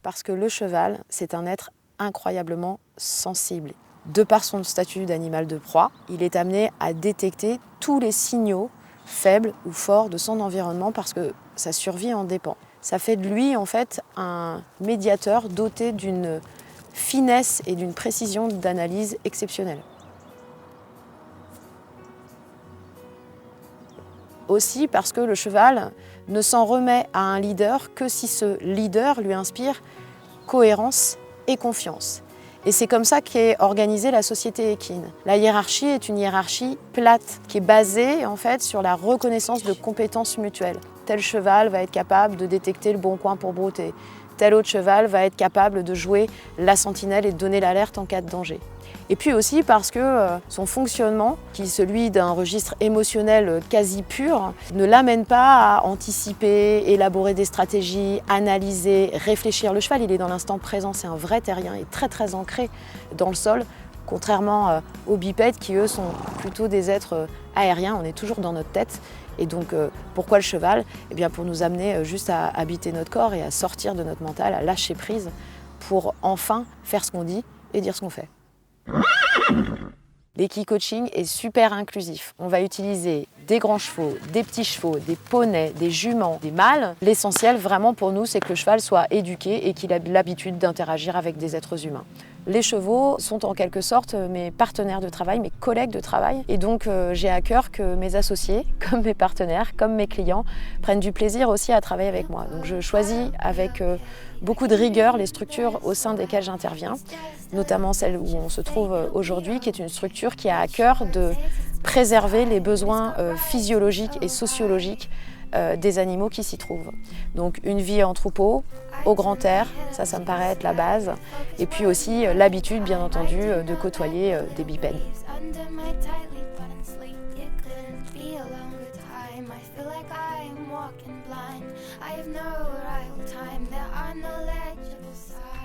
Parce que le cheval, c'est un être incroyablement sensible. De par son statut d'animal de proie, il est amené à détecter tous les signaux faibles ou forts de son environnement parce que sa survie en dépend. Ça fait de lui en fait un médiateur doté d'une finesse et d'une précision d'analyse exceptionnelle. Aussi parce que le cheval ne s'en remet à un leader que si ce leader lui inspire cohérence et confiance. Et c'est comme ça qu'est organisée la société équine. La hiérarchie est une hiérarchie plate, qui est basée en fait sur la reconnaissance de compétences mutuelles. Tel cheval va être capable de détecter le bon coin pour brouter. Tel autre cheval va être capable de jouer la sentinelle et de donner l'alerte en cas de danger. Et puis aussi parce que son fonctionnement, qui est celui d'un registre émotionnel quasi pur, ne l'amène pas à anticiper, élaborer des stratégies, analyser, réfléchir. Le cheval, il est dans l'instant présent, c'est un vrai terrien, il est très très ancré dans le sol, contrairement aux bipèdes qui eux sont plutôt des êtres aériens, on est toujours dans notre tête. Et donc pourquoi le cheval ? Eh bien pour nous amener juste à habiter notre corps et à sortir de notre mental, à lâcher prise pour enfin faire ce qu'on dit et dire ce qu'on fait. L'équi-coaching est super inclusif. On va utiliser des grands chevaux, des petits chevaux, des poneys, des juments, des mâles. L'essentiel vraiment pour nous, c'est que le cheval soit éduqué et qu'il ait l'habitude d'interagir avec des êtres humains. Les chevaux sont en quelque sorte mes partenaires de travail, mes collègues de travail. Et donc j'ai à cœur que mes associés, comme mes partenaires, comme mes clients, prennent du plaisir aussi à travailler avec moi. Donc je choisis avec beaucoup de rigueur les structures au sein desquelles j'interviens, notamment celle où on se trouve aujourd'hui, qui est une structure qui a à cœur de préserver les besoins physiologiques et sociologiques des animaux qui s'y trouvent. Donc une vie en troupeau, au grand air, ça me paraît être la base. Et puis aussi l'habitude, bien entendu, de côtoyer des bipèdes. I have no arrival time, there are no legible signs.